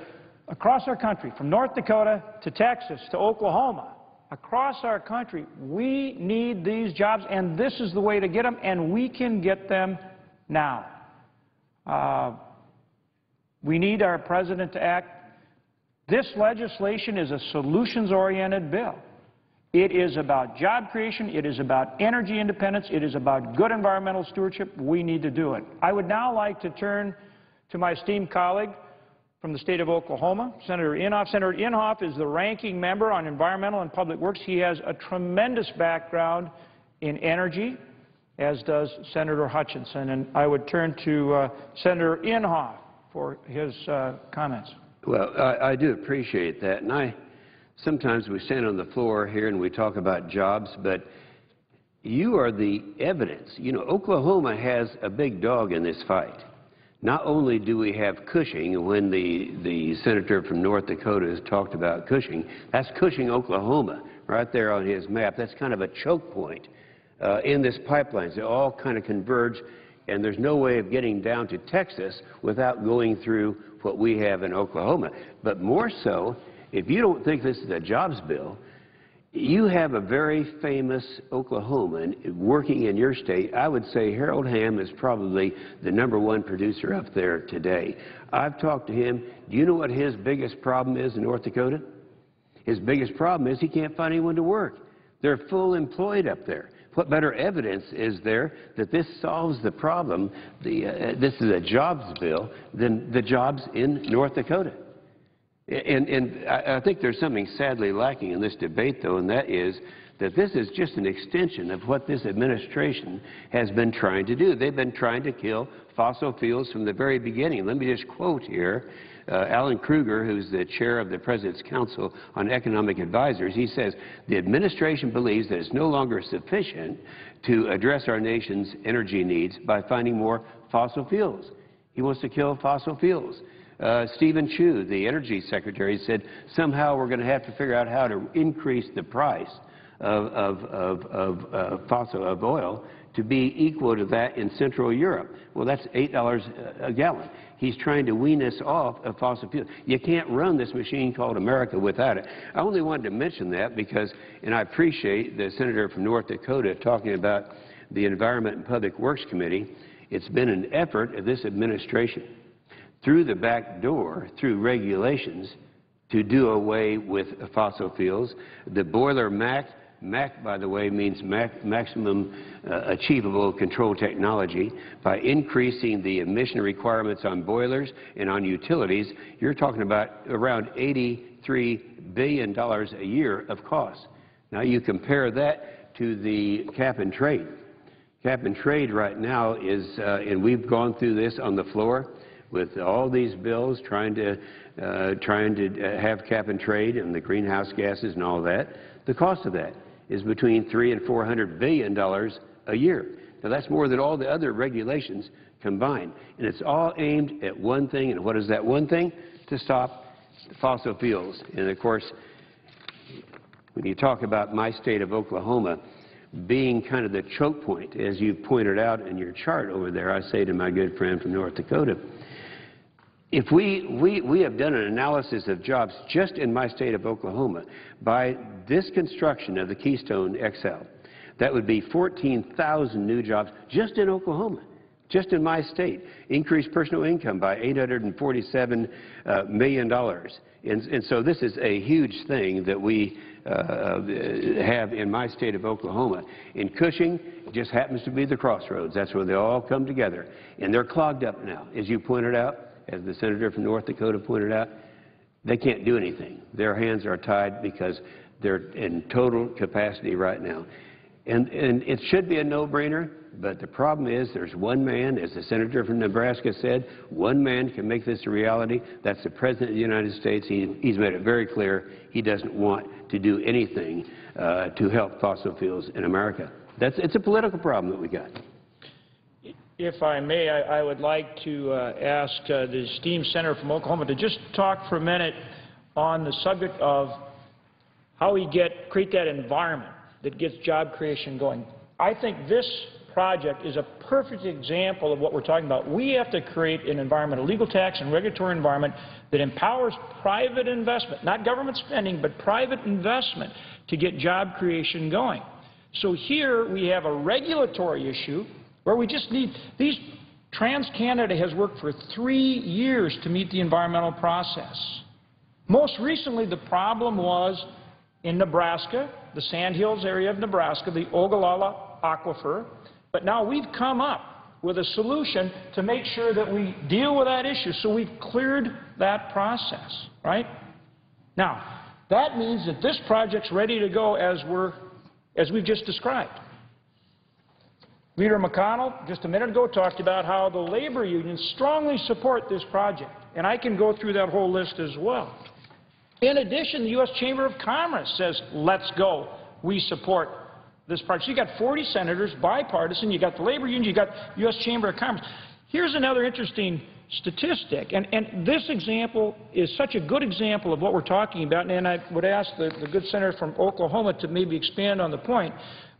across our country, from North Dakota to Texas to Oklahoma, across our country, we need these jobs, and this is the way to get them, and we can get them now. We need our president to act. This legislation is a solutions-oriented bill. It is about job creation. It is about energy independence. It is about good environmental stewardship. We need to do it. I would now like to turn to my esteemed colleague from the state of Oklahoma, Senator Inhofe. Senator Inhofe is the ranking member on Environmental and Public Works. He has a tremendous background in energy, as does Senator Hutchinson. And I would turn to Senator Inhofe for his comments. Well, I do appreciate that. And sometimes we stand on the floor here and we talk about jobs, but you are the evidence. You know, Oklahoma has a big dog in this fight. Not only do we have Cushing, when the senator from North Dakota has talked about Cushing, that's Cushing, Oklahoma, right there on his map. That's kind of a choke point in this pipeline. They all kind of converge, and there's no way of getting down to Texas without going through what we have in Oklahoma. But more so, if you don't think this is a jobs bill, you have a very famous Oklahoman working in your state. I would say Harold Hamm is probably the #1 producer up there today. I've talked to him. Do you know what his biggest problem is in North Dakota? His biggest problem is he can't find anyone to work. They're full employed up there. What better evidence is there that this solves the problem, this is a jobs bill, than the jobs in North Dakota? And I think there's something sadly lacking in this debate, though, and that is that this is just an extension of what this administration has been trying to do. They've been trying to kill fossil fuels from the very beginning. Let me just quote here Alan Kruger, who's the chair of the President's Council on Economic Advisors. He says, the administration believes that it's no longer sufficient to address our nation's energy needs by finding more fossil fuels. He wants to kill fossil fuels. Stephen Chu, the Energy Secretary, said somehow we're going to have to figure out how to increase the price of oil to be equal to that in Central Europe. Well, that's $8 a gallon. He's trying to wean us off of fossil fuels. You can't run this machine called America without it. I only wanted to mention that because, and I appreciate the senator from North Dakota talking about the Environment and Public Works Committee. It's been an effort of this administration through the back door, through regulations, to do away with fossil fuels. The boiler MAC, by the way, means maximum achievable control technology. By increasing the emission requirements on boilers and on utilities, you're talking about around $83 billion a year of cost. Now you compare that to the cap and trade. Cap and trade right now is, and we've gone through this on the floor, with all these bills trying to have cap and trade and the greenhouse gases and all that, the cost of that is between $300 and $400 billion a year. Now that's more than all the other regulations combined, and it's all aimed at one thing. And what is that one thing? To stop fossil fuels. And of course, when you talk about my state of Oklahoma being kind of the choke point, as you pointed out in your chart over there, I say to my good friend from North Dakota, if we have done an analysis of jobs just in my state of Oklahoma by this construction of the Keystone XL, that would be 14,000 new jobs just in Oklahoma. just in my state, increased personal income by $847 million. And so this is a huge thing that we have in my state of Oklahoma. In Cushing, it just happens to be the crossroads. That's where they all come together. And they're clogged up now. As you pointed out, as the senator from North Dakota pointed out, they can't do anything. Their hands are tied because they're in total capacity right now. And it should be a no-brainer, but the problem is there's one man, as the senator from Nebraska said, one man can make this a reality. That's the President of the United States. He's made it very clear he doesn't want to do anything to help fossil fuels in America. It's a political problem that we got. If I may, I would like to ask the esteemed senator from Oklahoma to just talk for a minute on the subject of how we create that environment that gets job creation going. I think this project is a perfect example of what we're talking about. We have to create an environment, a legal tax and regulatory environment that empowers private investment, not government spending, but private investment to get job creation going. So here we have a regulatory issue where we just need these. TransCanada has worked for 3 years to meet the environmental process. Most recently, the problem was in Nebraska, the Sandhills area of Nebraska, the Ogallala Aquifer. But now we've come up with a solution to make sure that we deal with that issue. So we've cleared that process, right? Now, that means that this project's ready to go as we've just described. Leader McConnell, just a minute ago, talked about how the labor unions strongly support this project. And I can go through that whole list as well. In addition, the U.S. Chamber of Commerce says, let's go. We support this project. So you got 40 senators, bipartisan. You got the labor union. You got U.S. Chamber of Commerce. Here's another interesting statistic. And this example is such a good example of what we're talking about. And I would ask the good senator from Oklahoma to maybe expand on the point.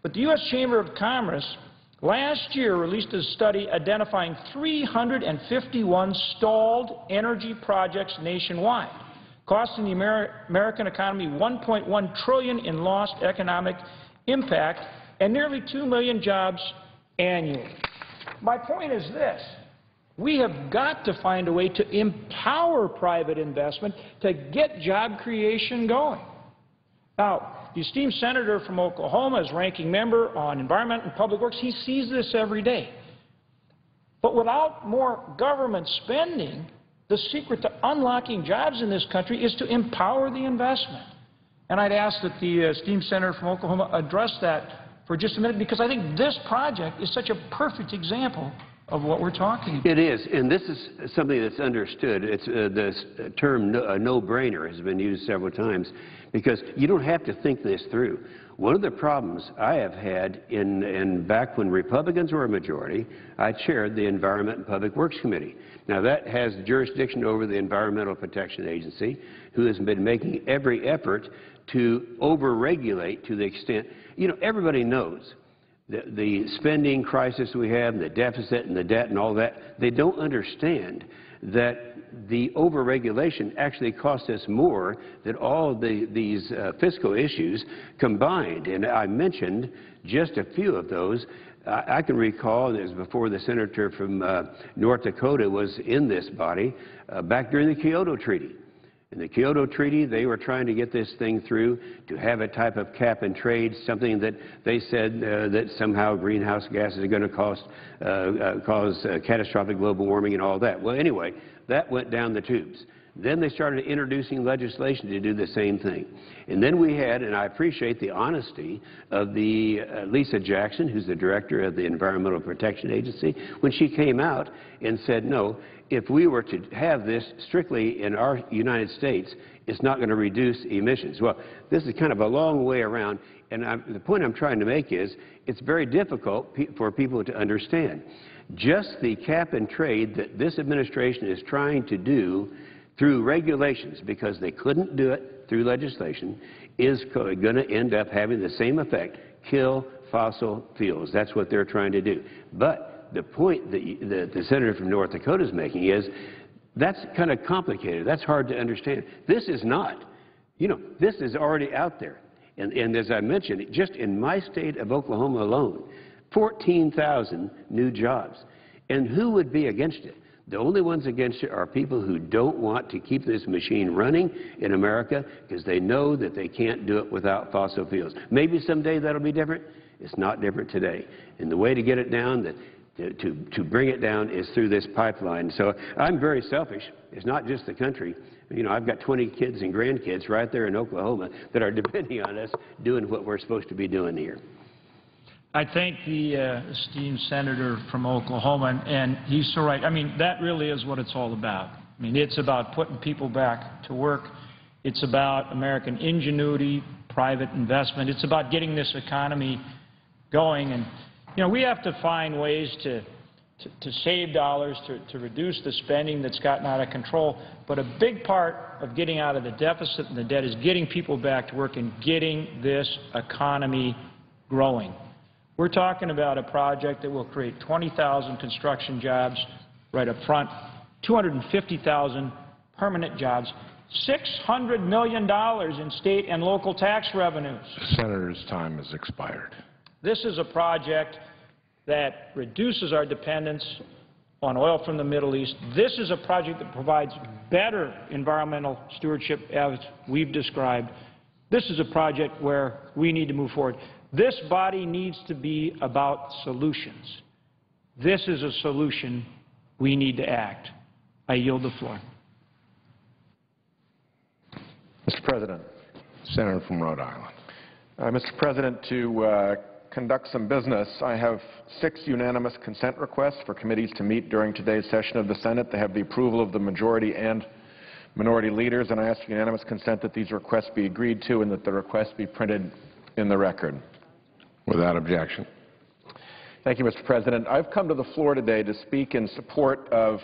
But the U.S. Chamber of Commerce last year released a study identifying 351 stalled energy projects nationwide, costing the American economy $1.1 trillion in lost economic impact and nearly 2 million jobs annually. My point is this. We have got to find a way to empower private investment to get job creation going. Now, the esteemed senator from Oklahoma is ranking member on Environment and Public Works. He sees this every day. But without more government spending, the secret to unlocking jobs in this country is to empower the investment. And I'd ask that the esteemed senator from Oklahoma address that for just a minute, because I think this project is such a perfect example of what we're talking about. It is, and this is something that's understood. It's the term no-brainer has been used several times, because you don't have to think this through. One of the problems I have had back when Republicans were a majority, I chaired the Environment and Public Works Committee. Now, that has jurisdiction over the Environmental Protection Agency, who has been making every effort to over-regulate to the extent, you know, everybody knows the spending crisis we have, the deficit and the debt and all that. They don't understand that the over-regulation actually costs us more than all of these fiscal issues combined. And I mentioned just a few of those. I can recall, as before the senator from North Dakota was in this body, back during the Kyoto Treaty. In the Kyoto Treaty, they were trying to get this thing through to have a type of cap and trade, something that they said that somehow greenhouse gases are going to cause catastrophic global warming and all that. Well, anyway, that went down the tubes. Then they started introducing legislation to do the same thing. And then we had, and I appreciate the honesty of the Lisa Jackson, who's the director of the Environmental Protection Agency, when she came out and said, no, if we were to have this strictly in our United States, it's not going to reduce emissions. Well, this is kind of a long way around, and the point I'm trying to make is it's very difficult for people to understand. Just the cap and trade that this administration is trying to do through regulations, because they couldn't do it through legislation, is going to end up having the same effect, kill fossil fuels. That's what they're trying to do. But the point that the senator from North Dakota is making is that's kind of complicated. That's hard to understand. This is not. You know, this is already out there. And as I mentioned, just in my state of Oklahoma alone, 14,000 new jobs. And who would be against it? The only ones against it are people who don't want to keep this machine running in America because they know that they can't do it without fossil fuels. Maybe someday that'll be different. It's not different today. And the way to get it down, to bring it down, is through this pipeline. So I'm very selfish. It's not just the country. You know, I've got 20 kids and grandkids right there in Oklahoma that are depending on us doing what we're supposed to be doing here. I thank the esteemed senator from Oklahoma, and he's so right. I mean, that really is what it's all about. I mean, it's about putting people back to work. It's about American ingenuity, private investment. It's about getting this economy going. And, you know, we have to find ways to save dollars, to reduce the spending that's gotten out of control. But a big part of getting out of the deficit and the debt is getting people back to work and getting this economy growing. We're talking about a project that will create 20,000 construction jobs right up front, 250,000 permanent jobs, $600 million in state and local tax revenues. The senator's time has expired. This is a project that reduces our dependence on oil from the Middle East. This is a project that provides better environmental stewardship, as we've described. This is a project where we need to move forward. This body needs to be about solutions. This is a solution. We need to act. I yield the floor. Mr. President. Senator from Rhode Island. Mr. President, to conduct some business, I have 6 unanimous consent requests for committees to meet during today's session of the Senate. They have the approval of the majority and minority leaders, and I ask unanimous consent that these requests be agreed to and that the requests be printed in the record. Without objection. Thank you, Mr. President. I've come to the floor today to speak in support of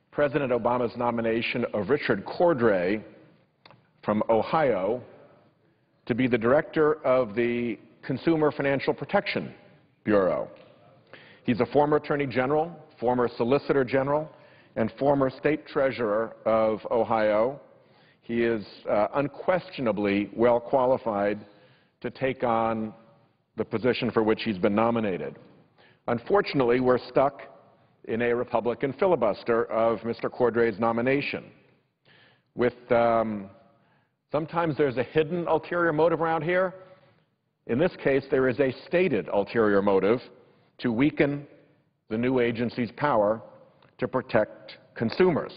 President Obama's nomination of Richard Cordray from Ohio to be the director of the Consumer Financial Protection Bureau. He's a former Attorney General, former Solicitor General, and former State Treasurer of Ohio. He is unquestionably well qualified to take on the position for which he's been nominated. Unfortunately, we're stuck in a Republican filibuster of Mr. Cordray's nomination. Sometimes there's a hidden ulterior motive around here. In this case, there is a stated ulterior motive to weaken the new agency's power to protect consumers.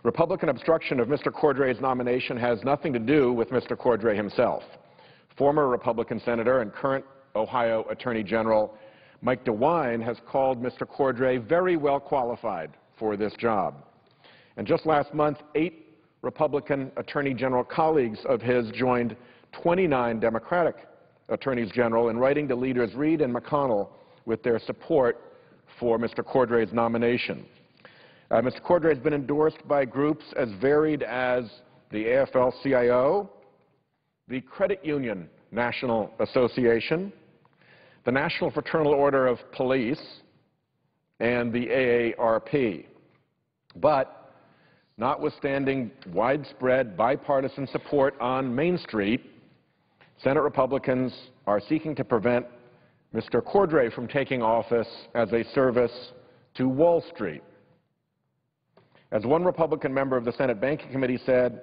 Republican obstruction of Mr. Cordray's nomination has nothing to do with Mr. Cordray himself. Former Republican Senator and current Ohio Attorney General Mike DeWine has called Mr. Cordray very well qualified for this job. And just last month, 8 Republican Attorney General colleagues of his joined 29 Democratic Attorneys General in writing to leaders Reid and McConnell with their support for Mr. Cordray's nomination. Mr. Cordray has been endorsed by groups as varied as the AFL-CIO, the Credit Union National Association, the National Fraternal Order of Police, and the AARP. But notwithstanding widespread bipartisan support on Main Street, Senate Republicans are seeking to prevent Mr. Cordray from taking office as a service to Wall Street. As one Republican member of the Senate Banking Committee said,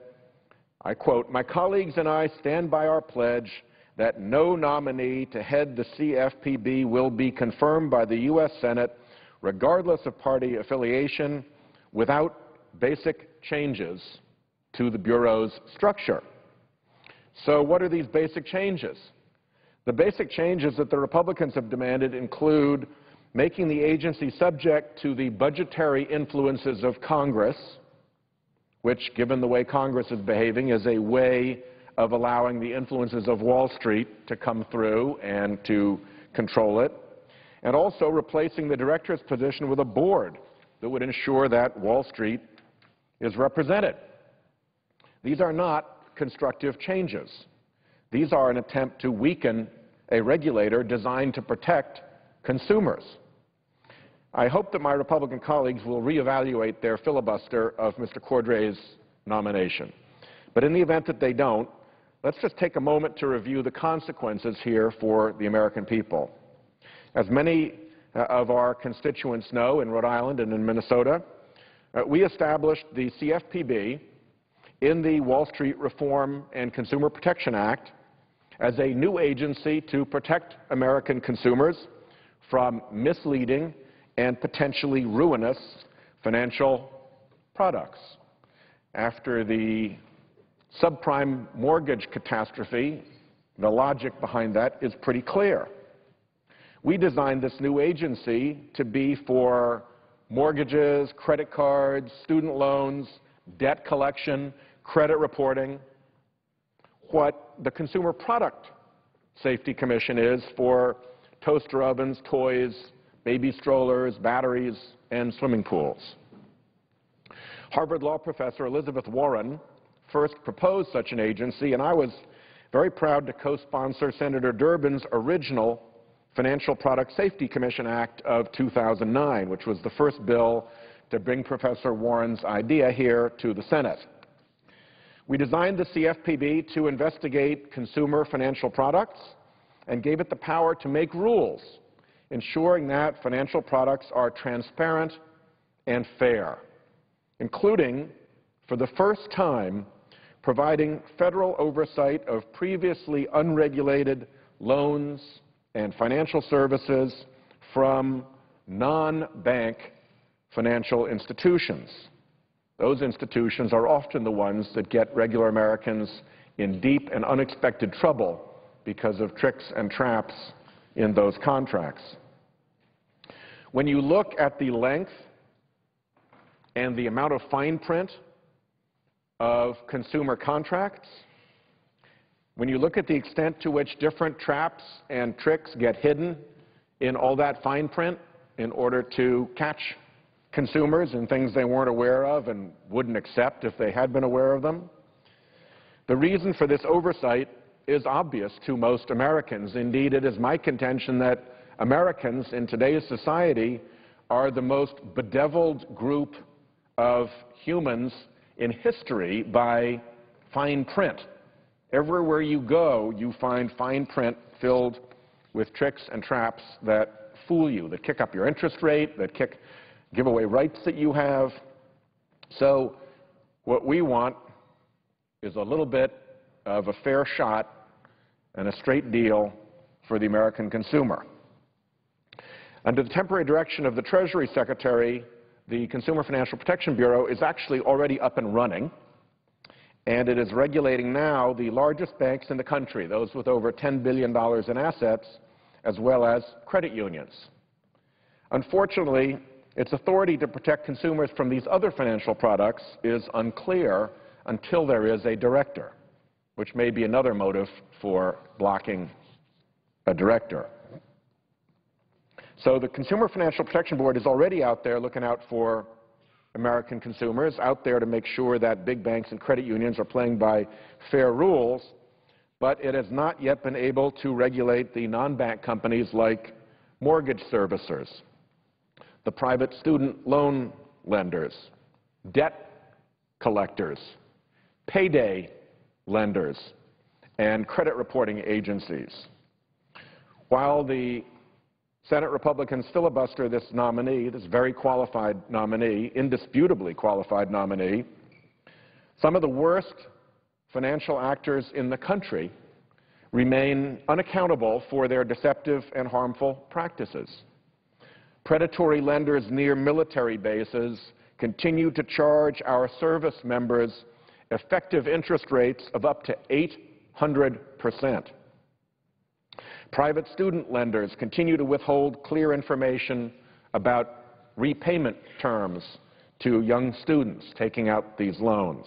I quote, "My colleagues and I stand by our pledge that no nominee to head the CFPB will be confirmed by the U.S. Senate, regardless of party affiliation, without basic changes to the Bureau's structure." So what are these basic changes? The basic changes that the Republicans have demanded include making the agency subject to the budgetary influences of Congress, which, given the way Congress is behaving, is a way of allowing the influences of Wall Street to come through and to control it, and also replacing the director's position with a board that would ensure that Wall Street is represented. These are not constructive changes. These are an attempt to weaken a regulator designed to protect consumers. I hope that my Republican colleagues will reevaluate their filibuster of Mr. Cordray's nomination. But in the event that they don't, let's just take a moment to review the consequences here for the American people. As many of our constituents know in Rhode Island and in Minnesota, we established the CFPB in the Wall Street Reform and Consumer Protection Act as a new agency to protect American consumers from misleading and potentially ruinous financial products. After the subprime mortgage catastrophe, the logic behind that is pretty clear. We designed this new agency to be for mortgages, credit cards, student loans, debt collection, credit reporting, what the Consumer Product Safety Commission is for toaster ovens, toys, baby strollers, batteries, and swimming pools. Harvard Law professor Elizabeth Warren first proposed such an agency, and I was very proud to co-sponsor Senator Durbin's original Financial Product Safety Commission Act of 2009, which was the first bill to bring Professor Warren's idea here to the Senate. We designed the CFPB to investigate consumer financial products and gave it the power to make rules, ensuring that financial products are transparent and fair, including, for the first time, providing federal oversight of previously unregulated loans and financial services from non-bank financial institutions. Those institutions are often the ones that get regular Americans in deep and unexpected trouble because of tricks and traps in those contracts. When you look at the length and the amount of fine print of consumer contracts, when you look at the extent to which different traps and tricks get hidden in all that fine print in order to catch consumers in things they weren't aware of and wouldn't accept if they had been aware of them, the reason for this oversight is obvious to most Americans. Indeed, it is my contention that Americans in today's society are the most bedeviled group of humans in history by fine print. Everywhere you go, you find fine print filled with tricks and traps that fool you, that kick up your interest rate, that give away rights that you have. So what we want is a little bit of a fair shot and a straight deal for the American consumer. Under the temporary direction of the Treasury Secretary, the Consumer Financial Protection Bureau is actually already up and running, and it is regulating now the largest banks in the country, those with over $10 billion in assets, as well as credit unions. Unfortunately, its authority to protect consumers from these other financial products is unclear until there is a director, which may be another motive for blocking a director. So the Consumer Financial Protection Board is already out there looking out for American consumers, out there to make sure that big banks and credit unions are playing by fair rules, but it has not yet been able to regulate the non-bank companies like mortgage servicers, the private student loan lenders, debt collectors, payday lenders, and credit reporting agencies. While the Senate Republicans filibuster this nominee, this very qualified nominee, indisputably qualified nominee, some of the worst financial actors in the country remain unaccountable for their deceptive and harmful practices. Predatory lenders near military bases continue to charge our service members effective interest rates of up to 800%. Private student lenders continue to withhold clear information about repayment terms to young students taking out these loans.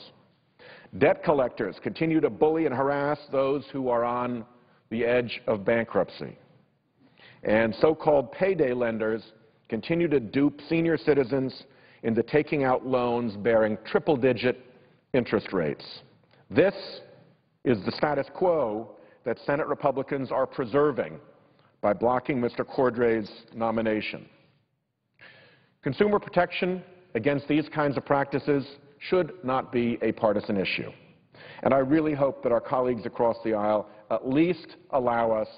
Debt collectors continue to bully and harass those who are on the edge of bankruptcy. And so-called payday lenders continue to dupe senior citizens into taking out loans bearing triple-digit interest rates. This is the status quo that Senate Republicans are preserving by blocking Mr. Corday's nomination. Consumer protection against these kinds of practices should not be a partisan issue. And I really hope that our colleagues across the aisle at least allow us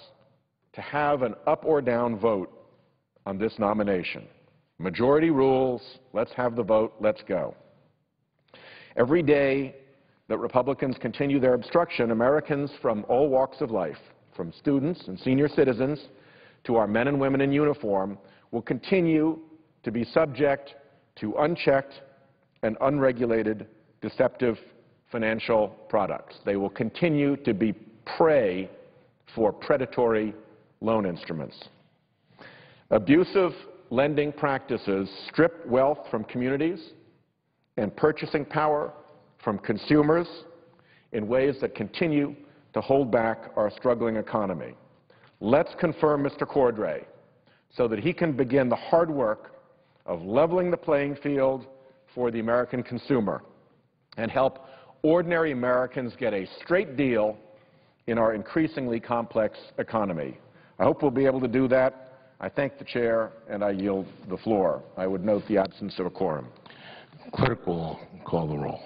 to have an up or down vote on this nomination. Majority rules, let's have the vote, let's go. Every day that Republicans continue their obstruction, Americans from all walks of life, from students and senior citizens to our men and women in uniform, will continue to be subject to unchecked and unregulated deceptive financial products. They will continue to be prey for predatory loan instruments. Abusive lending practices strip wealth from communities and purchasing power from consumers in ways that continue to hold back our struggling economy. Let's confirm Mr. Cordray so that he can begin the hard work of leveling the playing field for the American consumer and help ordinary Americans get a straight deal in our increasingly complex economy. I hope we'll be able to do that. I thank the chair, and I yield the floor. I would note the absence of a quorum. Clerk will call the roll.